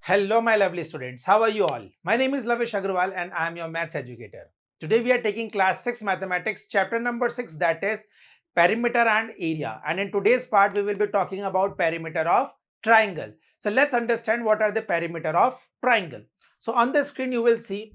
Hello, my lovely students. How are you all? My name is Lavish Agrawal and I am your maths educator. Today we are taking class 6 mathematics, chapter number 6, that is perimeter and area. And in today's part, we will be talking about perimeter of triangle. So let's understand what are the perimeter of triangle. So on the screen, you will see,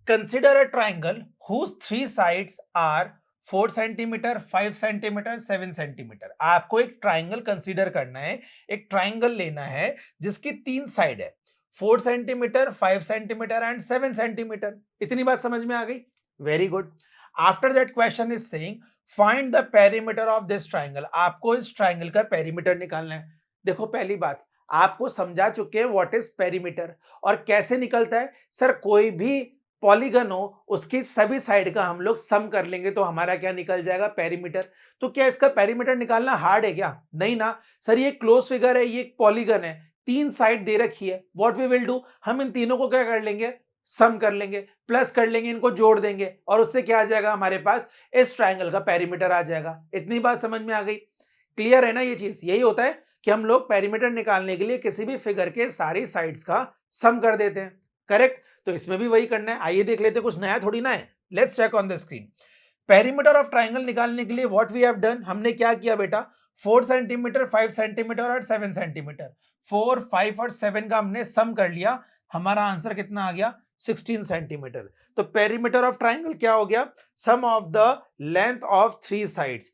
consider a triangle whose three sides are 4 centimetre, 5 centimetre, 7 centimetre. आपको एक triangle consider करना है, एक triangle लेना है जिसकी तीन side है, 4 सेंटीमीटर, 5 सेंटीमीटर एंड 7 सेंटीमीटर. इतनी बात समझ में आ गई? Very good. After that question is saying find the perimeter of this triangle. आपको इस ट्राइंगल का पेरीमीटर निकालना है. देखो, पहली बात आपको समझा चुके हैं व्हाट इज पेरीमीटर और कैसे निकलता है. सर, कोई भी पॉलीगन हो उसकी सभी साइड का हम लोग सम कर लेंगे तो हमारा क्या निकल जाएगा? पेरीमीटर. तो क्या इसका पेरीमीटर निकालना हार्ड है क्या? नहीं ना सर, ये क्लोज फिगर है, ये एक पॉलीगन है, तीन साइड दे रखी है. व्हाट वी विल डू, हम इन तीनों को क्या कर लेंगे? सम कर लेंगे, प्लस कर लेंगे, इनको जोड़ देंगे और उससे क्या आ जाएगा? हमारे पास इस ट्राइंगल का पेरीमीटर आ जाएगा. इतनी बात समझ में आ गई? क्लियर है ना? ये चीज यही होता है कि हम लोग पेरीमीटर निकालने के लिए किसी भी फिगर के सारी साइड्स का सम कर देते हैं. करेक्ट. तो इसमें भी वही करना है. आइए देख लेते हैं, कुछ नया थोड़ी ना है. Let's check on the screen. Perimeter of triangle निकालने के लिए व्हाट वी हैव डन, हमने क्या किया बेटा? 4 सेंटीमीटर, 5 सेंटीमीटर और 7 सेंटीमीटर, 4, 5 और 7 का हमने सम कर लिया. हमारा आंसर कितना आ गया? 16 सेंटीमीटर. तो पेरीमीटर ऑफ ट्राइंगल क्या हो गया? Sum of the length of three sides.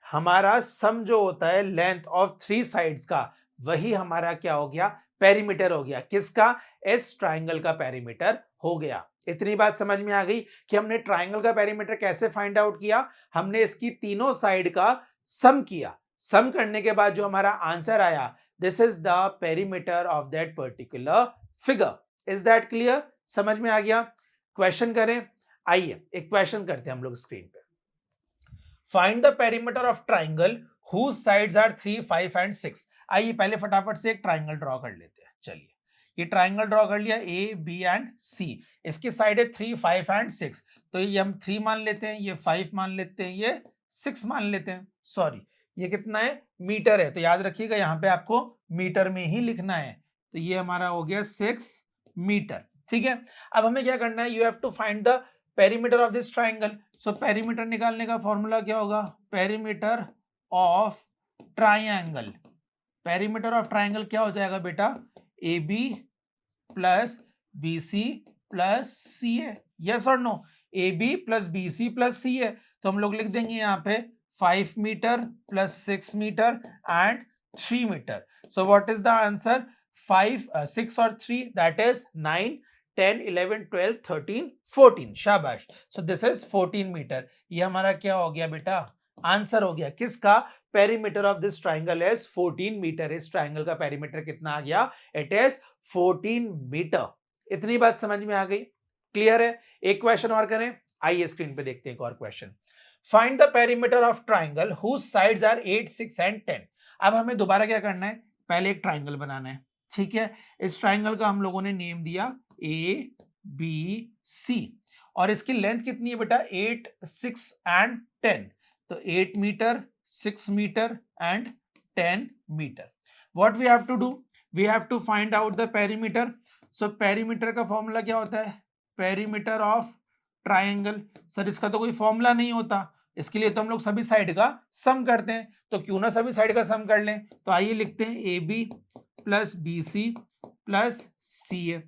हमारा सम जो होता है लेंथ ऑफ थ्री साइड्स का, वही हमारा क्या हो गया? पेरीमीटर हो गया. किसका? इस ट्राइंगल का पेरीमीटर हो गया. इतनी बात समझ में आ गई कि हमने ट्राइंगल का पेरीमीटर कैसे फाइंड आउट किया? हमने इसकी तीनों साइड का सम किया. सम करने के बाद जो हमारा आंसर आया, this is the perimeter of that particular figure. Is that clear? समझ में आ गया? क्वेश्चन करें. आइए एक क्वेश्चन करते हैं हम लोग स्क्रीन पे. Find the perimeter of triangle whose sides are 3, 5 and 6. आइए पहले फटाफट से एक ट्राइंगल ड्रॉ कर लेते हैं. चलिए, ये ट्राइंगल ड्रॉ कर लिया, ए बी एंड सी. इसकी साइड है 3, 5 एंड 6. तो ये हम 3 मान लेते हैं, ये 5 मान लेते हैं, ये 6 मान लेते हैं. सॉरी, ये कितना है? मीटर है. तो याद रखिएगा यहां पे आपको मीटर में ही लिखना है. तो ये हमारा हो गया 6 मीटर. ठीक है. अब हमें क्या करना है? You have to find the perimeter of this triangle. So perimeter निकालने का फॉर्मूला क्या होगा? Perimeter of triangle. Perimeter of triangle क्या हो जाएगा बेटा? A B plus B C plus C A. Yes और no? A B plus B C plus C A. तो हम लोग लिख देंगे यहाँ पे 5 metre plus 6 metre and 3 metre. So what is the answer? 5, 6 और 3 दैट इज 9, 10, 11, 12, 13, 14. शाबाश. So this is 14 metre. ये हमारा क्या हो गया बेटा? आंसर हो गया. किसका? Perimeter of this triangle is 14 metre. इस ट्राइंगल का पेरीमीटर कितना आ गया? It is 14 metre. इतनी बात समझ में आ गई? क्लियर है? एक क्वेश्चन और करें. आइए स्क्रीन पे देखते हैं एक और question. Find the perimeter of triangle whose sides are 8, 6 and 10. अब हमें दोबारा क्या करना है? पहले एक ट्राइंगल बनाना है. ठीक है. इस ट्राइंगल का हम लोगों ने नेम दिया ए बी सी और इसकी लेंथ कितनी है बेटा? 8, 6 एंड 10. तो 8 metre, 6 metre and 10 metre. What we have to do? We have to find out the perimeter. So perimeter का फॉर्मूला क्या होता है? Perimeter of triangle. सर, इसका तो कोई फॉर्मूला नहीं होता. इसके लिए तो हम लोग सभी साइड का सम करते हैं. तो क्यों ना सभी साइड का सम कर लें. तो आइए लिखते हैं A B plus B C plus C A.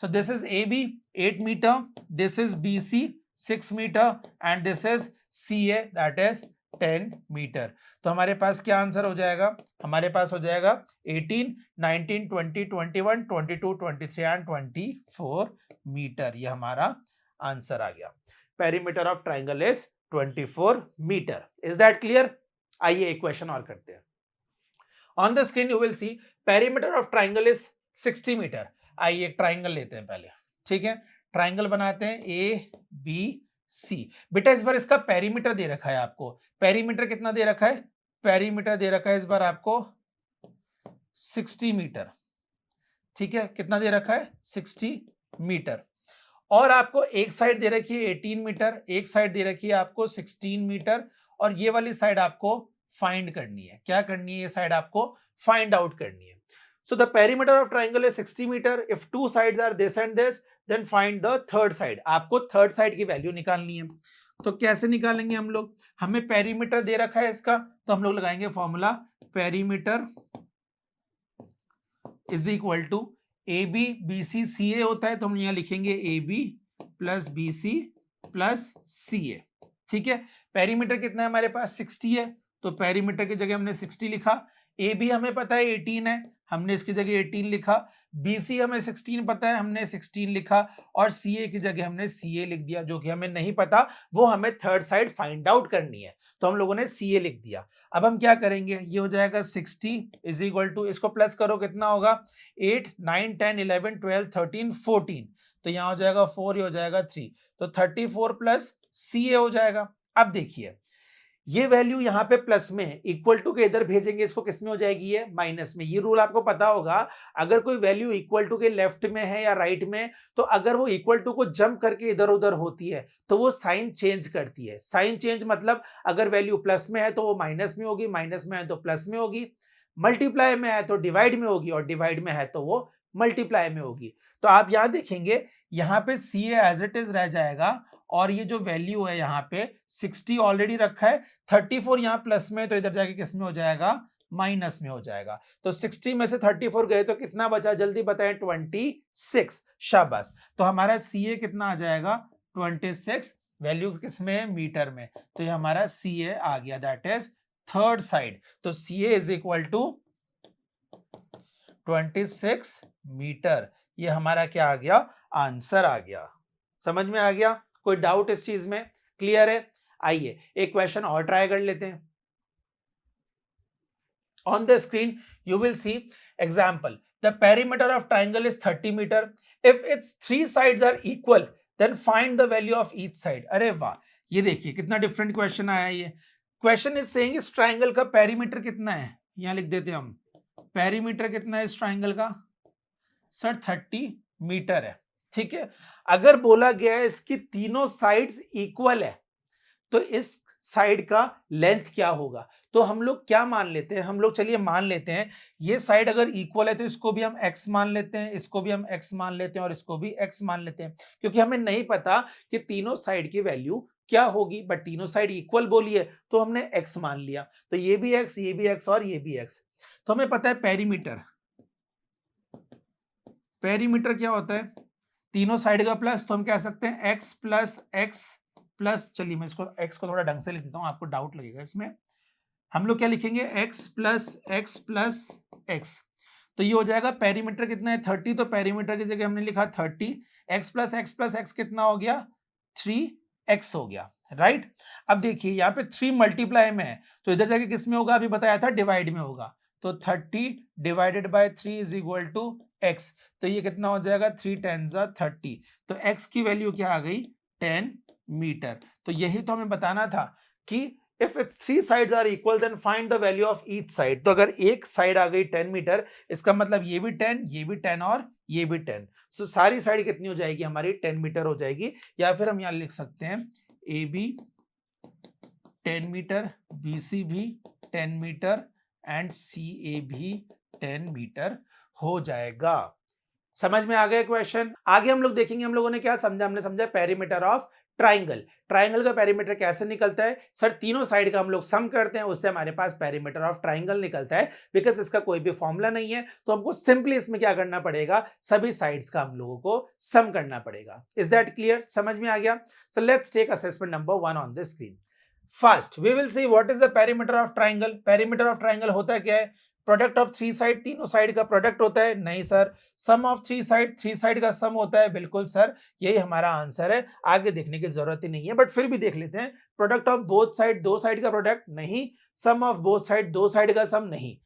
So this is AB 8 meter, this is BC 6 meter and this is CA that is 10 meter. तो हमारे पास क्या आंसर हो जाएगा? हमारे पास हो जाएगा 18, 19, 20, 21, 22, 23 and 24 मीटर. ये हमारा आंसर आ गया. Perimeter of triangle is 24 metre. Is that clear? आइए एक क्वेश्चन और करते हैं. On the screen you will see perimeter of triangle is 60 metre. आइए एक ट्राइंगल लेते हैं पहले. ठीक है. ट्राइंगल बनाते हैं ए बी सी. बेटा इस बार इसका पेरीमीटर दे रखा है आपको. पेरीमीटर कितना दे रखा है? पेरीमीटर दे रखा है इस बार आपको 60 मीटर. ठीक है. कितना दे रखा है? 60 मीटर. और आपको एक साइड दे रखी है 18 मीटर, एक साइड दे रखी है आपको 16 मीटर और ये वाली साइड आपको फाइंड करनी है. क्या करनी है? ये साइड आपको फाइंड आउट करनी है. So the perimeter of triangle is 60 meter. If two sides are this and this, then find the third side. आपको थर्ड साइड की वैल्यू निकालनी है. तो कैसे निकालेंगे हम लोग? हमें पेरीमीटर दे रखा है इसका, तो हम लोग लगाएंगे formula perimeter is equal to A B B C C A होता है, तो हम यहाँ लिखेंगे A B plus B C plus C A. ठीक है, पेरीमीटर कितना है हमारे पास 60 है, तो पेरीमीटर की जगह हमने 60 लिखा. ए बी हमें पता है 18 है, हमने इसकी जगह 18 लिखा. बी सी हमें 16 पता है, हमने 16 लिखा. और सी ए की जगह हमने सी ए लिख दिया. जो कि हमें नहीं पता, वो हमें थर्ड साइड फाइंड आउट करनी है, तो हम लोगों ने सी ए लिख दिया. अब हम क्या करेंगे, ये हो जाएगा 60 इज इक्वल टू, इसको प्लस करो कितना होगा, 8 9 10 11 12 13 14, तो यहाँ हो जाएगा 4, ये हो जाएगा 3, तो 34 प्लस सी ए हो जाएगा. अब देखिए ये वैल्यू यहाँ पे प्लस में है, इक्वल टू के इधर भेजेंगे, इसको किस में हो जाएगी, ये माइनस में. ये रूल आपको पता होगा, अगर कोई वैल्यू इक्वल टू के लेफ्ट में है या राइट में, तो अगर वो इक्वल टू को जंप करके इधर उधर होती है तो वो साइन चेंज करती है. साइन चेंज मतलब अगर वैल्यू प्लस में है तो वो माइनस में होगी, माइनस में है तो प्लस में होगी, मल्टीप्लाई में है तो डिवाइड में होगी, और डिवाइड में है तो वो मल्टीप्लाई में होगी. तो आप यहां देखेंगे, यहाँ पे सी एज इट इज रह जाएगा, और ये जो वैल्यू है यहाँ पे 60 ऑलरेडी रखा है, 34 यहाँ प्लस में, तो इधर जाके किस में हो जाएगा, माइनस में हो जाएगा. तो 60 में से 34 गए तो कितना बचा, जल्दी बताएं, 26. शाबाश. तो हमारा सी ए कितना आ जाएगा, 26. वैल्यू किस में, मीटर में. तो ये हमारा सी ए आ गया, दैट इज थर्ड साइड. तो सी ए इज इक्वल टू 26 मीटर. ये हमारा क्या आ गया, आंसर आ गया. समझ में आ गया? कोई डाउट इस चीज में? क्लियर है? आइए एक क्वेश्चन और ट्राई कर लेते हैं. On the screen you will see example. The perimeter of triangle is 30 metre. If its three sides are equal then find the value of each side. अरे वाह, ये देखिए कितना डिफरेंट क्वेश्चन आया. ये क्वेश्चन इज सेइंग इस triangle का perimeter कितना है, यहां लिख देते हैं हम. पेरीमीटर कितना है इस ट्राइंगल का, सर 30 मीटर है. ठीक है, अगर बोला गया है इसकी तीनों साइड्स इक्वल है, तो इस साइड का लेंथ क्या होगा. तो हम लोग क्या मान लेते हैं, हम लोग चलिए मान लेते हैं ये साइड अगर इक्वल है तो इसको भी हम x मान लेते हैं, इसको भी हम x मान लेते हैं, और इसको भी x मान लेते हैं, क्योंकि हमें नहीं पता कि तीनों साइड की वैल्यू क्या होगी. बट तीनों साइड इक्वल बोली है तो हमने x मान लिया. तो ये भी x, ये भी x और ये भी x. तो हमें पता है पेरीमीटर, पेरीमीटर क्या होता है, तीनों साइड का प्लस, तो हम कह सकते हैं x प्लस, चलिए मैं इसको x को थोड़ा ढंग से लिख देता हूं, आपको डाउट लगेगा इसमें. हम लोग क्या लिखेंगे, x प्लस x. तो ये हो जाएगा, पेरीमीटर कितना है 30, तो पेरीमीटर की जगह हमने लिखा 30. x प्लस x कितना हो गया, 3x हो गया. राइट. अब देखिए यहाँ पे 3 मल्टीप्लाई में है, तो इधर जाके किस में होगा, अभी बताया था डिवाइड में होगा. तो 30 divided by 3 is equal to x. तो ये कितना हो जाएगा, 3 10 30. तो x की वैल्यू क्या आ गई, 10 मीटर. तो यही तो हमें बताना था कि if its three sides are equal then find the value of each side. तो अगर एक साइड आ गई 10 मीटर, इसका मतलब ये भी 10, ये भी 10 और ये भी 10. सो सारी साइड कितनी हो जाएगी हमारी, 10 मीटर हो जाएगी. या फिर हम यहाँ लिख सकते हैं A B 10 metre, B C भी 10 मीटर एंड सी ए भी 10 मीटर हो जाएगा. समझ में आ गया क्वेश्चन? आगे हम लोग देखेंगे, हम लोगों ने क्या समझा, हमने समझा पेरीमीटर ऑफ ट्राइंगल. ट्राइंगल का पेरीमीटर कैसे निकलता है, सर तीनों साइड का हम लोग सम करते हैं, उससे हमारे पास पेरीमीटर ऑफ ट्राइंगल निकलता है. बिकॉज इसका कोई भी फॉर्मूला नहीं है, तो हमको सिंपली इसमें क्या करना पड़ेगा, सभी साइड्स का हम लोगों को सम करना पड़ेगा. Is that clear? समझ में आ गया? So let's take assessment number 1 on the screen. First we will see what is the perimeter of triangle. Perimeter of triangle होता क्या है, प्रोडक्ट ऑफ थ्री साइड, तीनों साइड का प्रोडक्ट होता है. नहीं sir. Sum of three side का sum होता है. बिल्कुल सर, यही हमारा आंसर है. आगे देखने की जरूरत ही नहीं है, बट फिर भी देख लेते हैं. प्रोडक्ट ऑफ बोथ साइड, दो साइड का प्रोडक्ट नहीं. सम ऑफ बोथ साइड, दो साइड का सम नहीं.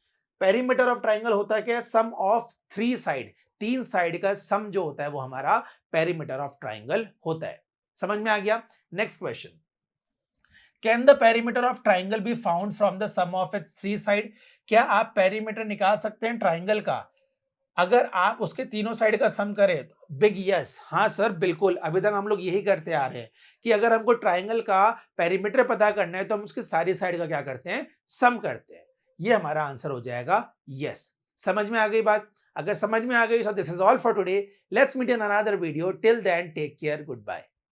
पेरीमीटर ऑफ ट्राइंगल होता क्या है, सम ऑफ थ्री साइड, तीन साइड का सम जो होता है वो हमारा पेरीमीटर ऑफ ट्राइंगल होता है. समझ में आ गया? Next question. Can the perimeter of triangle be found from the sum of its three side? क्या आप पेरीमीटर निकाल सकते हैं ट्राइंगल का अगर आप उसके तीनों साइड का सम करें? Big yes. हाँ सर बिल्कुल, अभी तक हम लोग यही करते आ रहे हैं कि अगर हमको ट्राइंगल का पेरीमीटर पता करना है तो हम उसकी सारी साइड का क्या करते हैं, सम करते हैं. ये हमारा आंसर हो जाएगा यस. समझ में आ गई बात? अगर समझ में आ गई, so this is all for today. Let's meet in another video. Till then, take care. Goodbye.